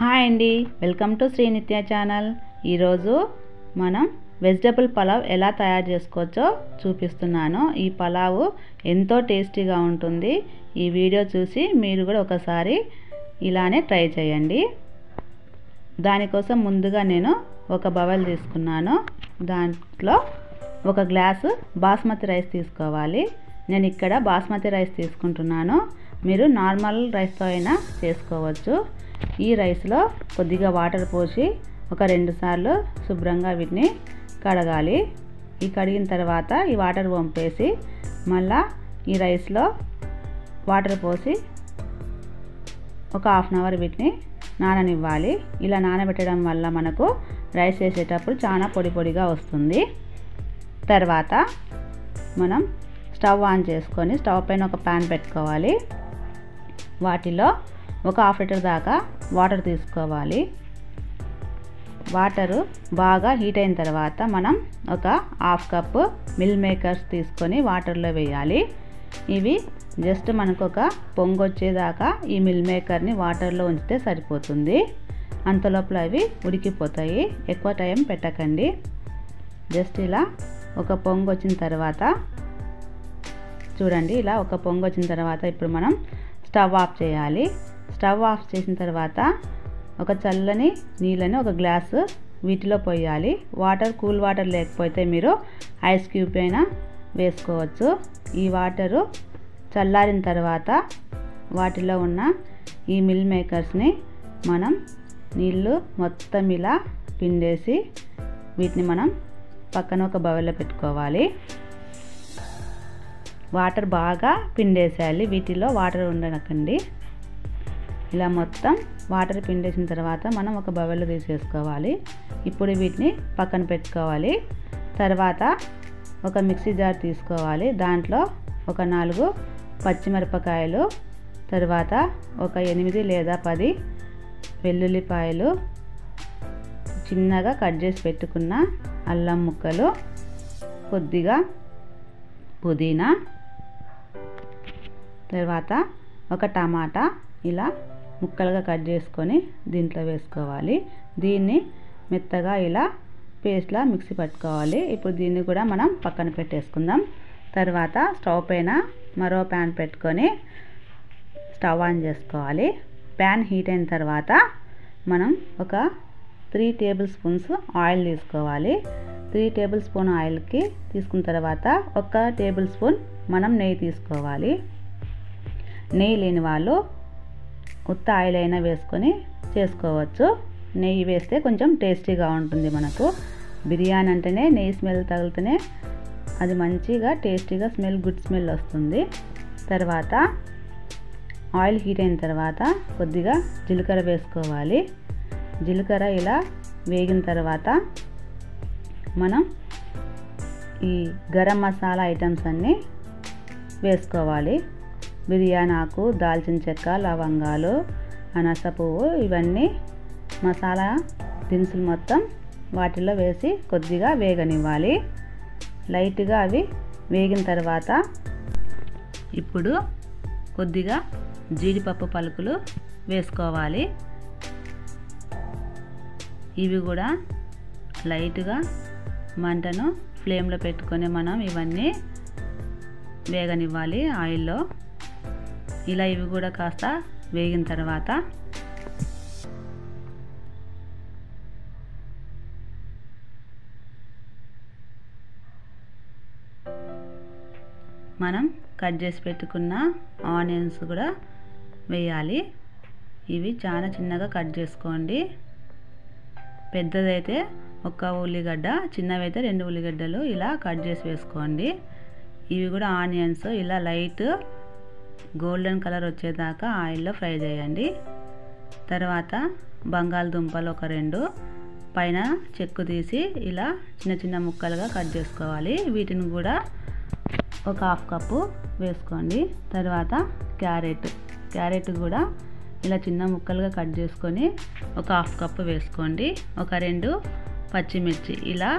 Hi అండి, welcome to Shri నిత్య channel. ఈరోజు మనం వెజిటబుల్ పలావ్ ఎలా తయారు చేసుకోవచ్చో చూపిస్తున్నాను. ఈ పలావ్ ఎంతో టేస్టీగా ఉంటుంది. ఈ వీడియో చూసి మీరు కూడా ఒకసారి ఇలానే ట్రై చేయండి. దానికోసం ముందుగా నేను ఒక బౌల్ తీసుకున్నాను. దాంట్లో ఒక గ్లాసు బాస్మతి రైస్ తీసుకోవాలి. నేను ఇక్కడ బాస్మతి రైస్ తీసుకుంటున్నాను. మీరు నార్మల్ రైస్తో అయినా చేసుకోవచ్చు. ఈ రైస్లో కొద్దిగా వాటర్ పోసి ఒక 2 సార్లు శుభ్రంగా వీటిని కడగాలి. ఈ కడిగిన తర్వాత ఈ వాటర్ వంపేసి మళ్ళా ఈ రైస్లో వాటర్ పోసి ఒక హాఫ్ అన్ అవర్ వీటిని నాననివ్వాలి. ఇలా నానబెట్టడం వల్ల మనకు రైస్ వేసేటప్పుడు చాలా పొడి పొడిగా వస్తుంది. తర్వాత మనం స్టవ్ ఆన్ చేసుకొని స్టవ్ పైన ఒక ప్యాన్ పెట్టుకోవాలి. వాటిలో ఒక హాఫ్ లీటర్ దాకా వాటర్ తీసుకోవాలి. వాటరు బాగా హీట్ అయిన తర్వాత మనం ఒక హాఫ్ కప్పు మిల్ మేకర్స్ తీసుకొని వాటర్లో వేయాలి. ఇవి జస్ట్ మనకు ఒక పొంగు వచ్చేదాకా ఈ మిల్ మేకర్ని వాటర్లో ఉంచితే సరిపోతుంది. అంతలోపల అవి ఉడికిపోతాయి. ఎక్కువ టైం పెట్టకండి. జస్ట్ ఇలా ఒక పొంగు వచ్చిన తర్వాత చూడండి, ఇలా ఒక పొంగు వచ్చిన తర్వాత ఇప్పుడు మనం స్టవ్ ఆఫ్ చేయాలి. స్టవ్ ఆఫ్ చేసిన తర్వాత ఒక చల్లని నీళ్ళని ఒక గ్లాసు వీటిలో పోయాలి. కూల్ వాటర్ లేకపోతే మీరు ఐస్ క్యూబ్ అయినా వేసుకోవచ్చు. ఈ వాటరు చల్లారిన తర్వాత వాటిలో ఉన్న ఈ మిల్ మేకర్స్ని మనం నీళ్ళు మొత్తం ఇలా పిండేసి వీటిని మనం పక్కన ఒక బౌల్లో పెట్టుకోవాలి. వాటర్ బాగా పిండేసేయాలి. వీటిలో వాటర్ ఉండకండి. ఇలా మొత్తం వాటర్ పిండేసిన తర్వాత మనం ఒక బౌల్లో తీసేసుకోవాలి. ఇప్పుడు వీటిని పక్కన పెట్టుకోవాలి. తర్వాత ఒక మిక్సీ జార్ తీసుకోవాలి. దాంట్లో ఒక 4 పచ్చిమిరపకాయలు, తర్వాత ఒక 8 లేదా 10 వెల్లుల్లిపాయలు, చిన్నగా కట్ చేసి పెట్టుకున్న అల్లం ముక్కలు, కొద్దిగా పుదీనా, తర్వాత ఒక టమాటా ఇలా ముక్కలుగా కట్ చేసుకొని దీంట్లో వేసుకోవాలి. దీన్ని మెత్తగా ఇలా పేస్ట్లా మిక్సీ పట్టుకోవాలి. ఇప్పుడు దీన్ని కూడా మనం పక్కన పెట్టేసుకుందాం. తర్వాత స్టవ్ పైన మరో ప్యాన్ పెట్టుకొని స్టవ్ ఆన్ చేసుకోవాలి. ప్యాన్ హీట్ అయిన తర్వాత మనం ఒక 3 టేబుల్ స్పూన్స్ ఆయిల్ తీసుకోవాలి. 3 టేబుల్ స్పూన్ ఆయిల్కి తీసుకున్న తర్వాత ఒక టేబుల్ స్పూన్ మనం నెయ్యి తీసుకోవాలి. నెయ్యి లేని వాళ్ళు ఉత్త ఆయిల్ అయినా వేసుకొని చేసుకోవచ్చు. నెయ్యి వేస్తే కొంచెం టేస్టీగా ఉంటుంది. మనకు బిర్యానీ అంటేనే నెయ్యి స్మెల్ తగిలితేనే అది మంచిగా టేస్టీగా గుడ్ స్మెల్ వస్తుంది. తర్వాత ఆయిల్ హీట్ అయిన తర్వాత కొద్దిగా జీలకర్ర వేసుకోవాలి. జీలకర్ర ఇలా వేగిన తర్వాత మనం ఈ గరం మసాలా ఐటమ్స్ అన్నీ వేసుకోవాలి. బిర్యానీ ఆకు, దాల్చిన చెక్క, లవంగాలు, అనాస పువ్వు, ఇవన్నీ మసాలా దినుసులు మొత్తం వాటిలో వేసి కొద్దిగా వేగనివ్వాలి. లైట్గా అవి వేగిన తర్వాత ఇప్పుడు కొద్దిగా జీడిపప్పు పలుకులు వేసుకోవాలి. ఇవి కూడా లైట్గా మంటను ఫ్లేమ్లో పెట్టుకొని మనం ఇవన్నీ వేగనివ్వాలి ఆయిల్లో. ఇలా ఇవి కూడా కాస్త వేగిన తర్వాత మనం కట్ చేసి పెట్టుకున్న ఆనియన్స్ కూడా వేయాలి. ఇవి చాలా చిన్నగా కట్ చేసుకోండి. పెద్దదైతే ఒక ఉల్లిగడ్డ, చిన్నవైతే 2 ఉల్లిగడ్డలు ఇలా కట్ చేసి వేసుకోండి. ఇవి కూడా ఆనియన్స్ ఇలా లైట్ గోల్డెన్ కలర్ వచ్చేదాకా ఆయిల్లో ఫ్రై చేయండి. తర్వాత బంగాళదుంపలు ఒక 2 పైన చెక్కు తీసి ఇలా చిన్న చిన్న ముక్కలుగా కట్ చేసుకోవాలి. వీటిని కూడా ఒక హాఫ్ కప్పు వేసుకోండి. తర్వాత క్యారెట్ కూడా ఇలా చిన్న ముక్కలుగా కట్ చేసుకొని ఒక హాఫ్ కప్పు వేసుకోండి. ఒక 2 పచ్చిమిర్చి ఇలా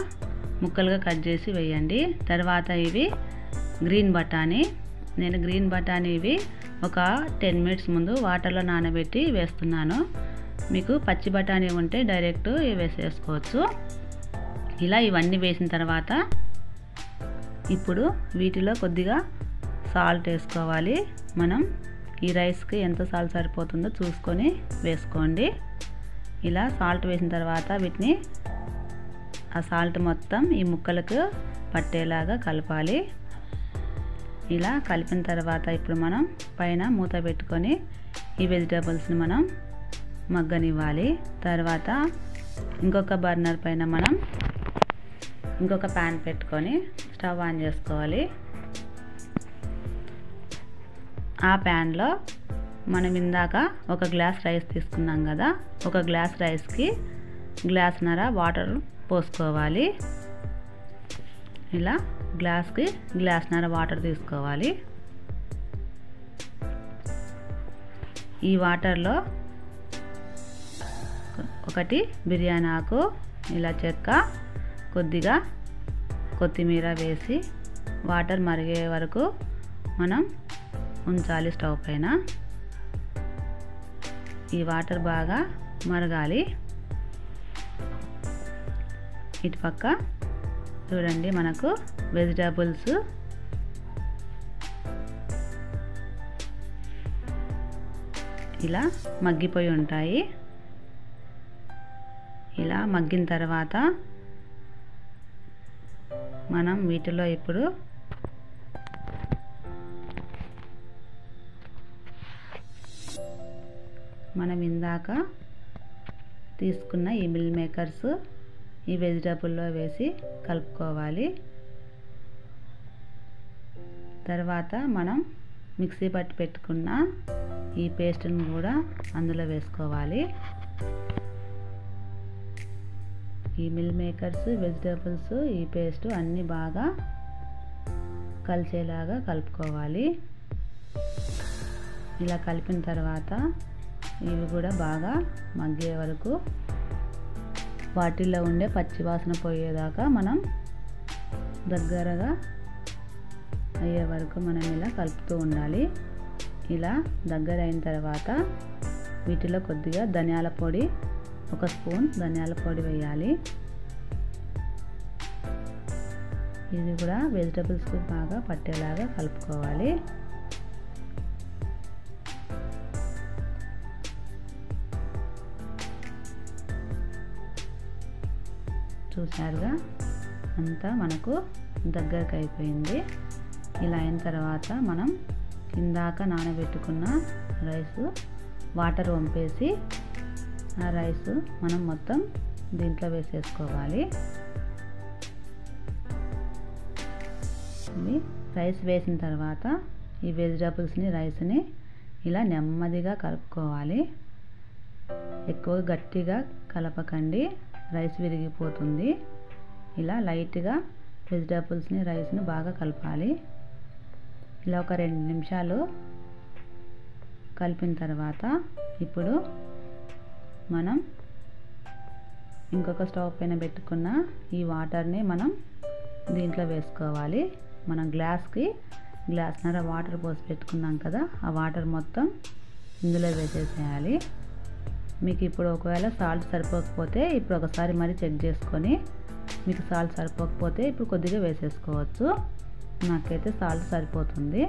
ముక్కలుగా కట్ చేసి వేయండి. తర్వాత ఇవి గ్రీన్ బఠానీ, నేను గ్రీన్ బఠానీ ఇవి ఒక 10 మినిట్స్ ముందు వాటర్లో నానబెట్టి వేస్తున్నాను. మీకు పచ్చి బఠానీ ఉంటే డైరెక్ట్ వేసేసుకోవచ్చు. ఇలా ఇవన్నీ వేసిన తర్వాత ఇప్పుడు వీటిలో కొద్దిగా సాల్ట్ వేసుకోవాలి. మనం ఈ రైస్కి ఎంత సాల్ట్ సరిపోతుందో చూసుకొని వేసుకోండి. ఇలా సాల్ట్ వేసిన తర్వాత వీటిని ఆ సాల్ట్ మొత్తం ఈ ముక్కలకు పట్టేలాగా కలపాలి. ఇలా కలిపిన తర్వాత ఇప్పుడు మనం పైన మూత పెట్టుకొని ఈ వెజిటేబుల్స్ని మనం మగ్గనివ్వాలి. తర్వాత ఇంకొక బర్నర్ పైన మనం ఇంకొక ప్యాన్ పెట్టుకొని స్టవ్ ఆన్ చేసుకోవాలి. ఆ ప్యాన్లో మనం ఇందాక ఒక గ్లాస్ రైస్ తీసుకున్నాం కదా, ఒక గ్లాస్ రైస్కి గ్లాస్న్నర వాటర్ పోసుకోవాలి. ఇలా గ్లాస్కి గ్లాస్న్నర వాటర్ తీసుకోవాలి. ఈ వాటర్లో ఒకటి బిర్యానీ ఆకు, ఇలా చెక్క, కొద్దిగా కొత్తిమీర వేసి వాటర్ మరిగే వరకు మనం ఉంచాలి స్టవ్ పైన. ఈ వాటర్ బాగా మరగాలి. ఇటు పక్క చూడండి, మనకు వెజిటేబుల్స్ ఇలా మగ్గిపోయి ఉంటాయి. ఇలా మగ్గిన తర్వాత మనం వీటిలో ఇప్పుడు మనం ఇందాక తీసుకున్న ఈ మిల్ మేకర్స్ ఈ వెజిటేబుల్లో వేసి కలుపుకోవాలి. తర్వాత మనం మిక్సీ పట్టి పెట్టుకున్న ఈ పేస్ట్ని కూడా అందులో వేసుకోవాలి. ఈ మిల్ మేకర్స్, వెజిటేబుల్స్, ఈ పేస్ట్ అన్నీ బాగా కలిసేలాగా కలుపుకోవాలి. ఇలా కలిపిన తర్వాత ఇవి కూడా బాగా మగ్గే వరకు, వాటిల్లో ఉండే పచ్చి వాసన పోయేదాకా మనం దగ్గరగా అయ్యే వరకు మనం ఇలా కలుపుతూ ఉండాలి. ఇలా దగ్గర అయిన తర్వాత వీటిలో కొద్దిగా ధనియాల పొడి, ఒక స్పూన్ ధనియాల పొడి వేయాలి. ఇది కూడా వెజిటేబుల్స్కి బాగా పట్టేలాగా కలుపుకోవాలి. చూసారుగా, అంతా మనకు దగ్గరకు అయిపోయింది. ఇలా అయిన తర్వాత మనం ఇందాక నానబెట్టుకున్న రైస్ వాటర్ వంపేసి ఆ రైస్ మనం మొత్తం దీంట్లో వేసేసుకోవాలి. రైస్ వేసిన తర్వాత ఈ వెజిటేబుల్స్ని, రైస్ని ఇలా నెమ్మదిగా కలుపుకోవాలి. ఎక్కువ గట్టిగా కలపకండి, రైస్ విరిగిపోతుంది. ఇలా లైట్గా వెజిటేబుల్స్ని, రైస్ని బాగా కలపాలి. ఇలా ఒక 2 నిమిషాలు కలిపిన తర్వాత ఇప్పుడు మనం ఇంకొక స్టవ్ పైన పెట్టుకున్న ఈ వాటర్ని మనం దీంట్లో వేసుకోవాలి. మనం గ్లాస్కి గ్లాస్న్నర వాటర్ పోసి పెట్టుకున్నాం కదా, ఆ వాటర్ మొత్తం ఇందులో వేసేసేయాలి. మీకు ఇప్పుడు ఒకవేళ సాల్ట్ సరిపోకపోతే ఇప్పుడు ఒకసారి మరి చెక్ చేసుకొని, మీకు సాల్ట్ సరిపోకపోతే ఇప్పుడు కొద్దిగా వేసేసుకోవచ్చు. నాకైతే సాల్ట్ సరిపోతుంది.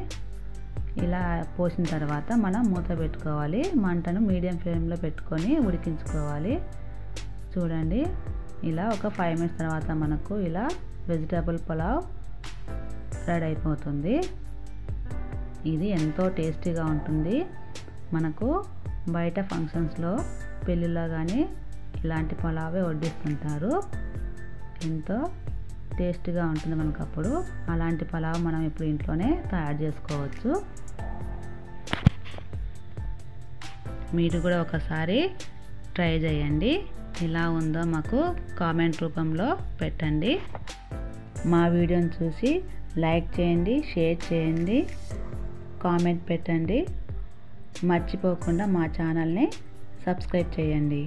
ఇలా పోసిన తర్వాత మనం మూత పెట్టుకోవాలి. మంటను మీడియం ఫ్లేమ్లో పెట్టుకొని ఉడికించుకోవాలి. చూడండి, ఇలా ఒక 5 మినిట్స్ తర్వాత మనకు ఇలా వెజిటేబుల్ పులావ్ రెడీ అయిపోతుంది. ఇది ఎంతో టేస్టీగా ఉంటుంది. మనకు బయట ఫంక్షన్స్లో, పెళ్ళిలో కానీ ఇలాంటి పులావే వడ్డిస్తుంటారు. ఎంతో టేస్టీగా ఉంటుంది మనకు. అప్పుడు అలాంటి పులావ్ మనం ఇప్పుడు ఇంట్లోనే తయారు చేసుకోవచ్చు. మీరు కూడా ఒకసారి ట్రై చేయండి. ఎలా ఉందో మాకు కామెంట్ రూపంలో పెట్టండి. మా వీడియోని చూసి లైక్ చేయండి, షేర్ చేయండి, కామెంట్ పెట్టండి. మర్చిపోకుండా మా ఛానల్ని సబ్స్క్రైబ్ చేయండి.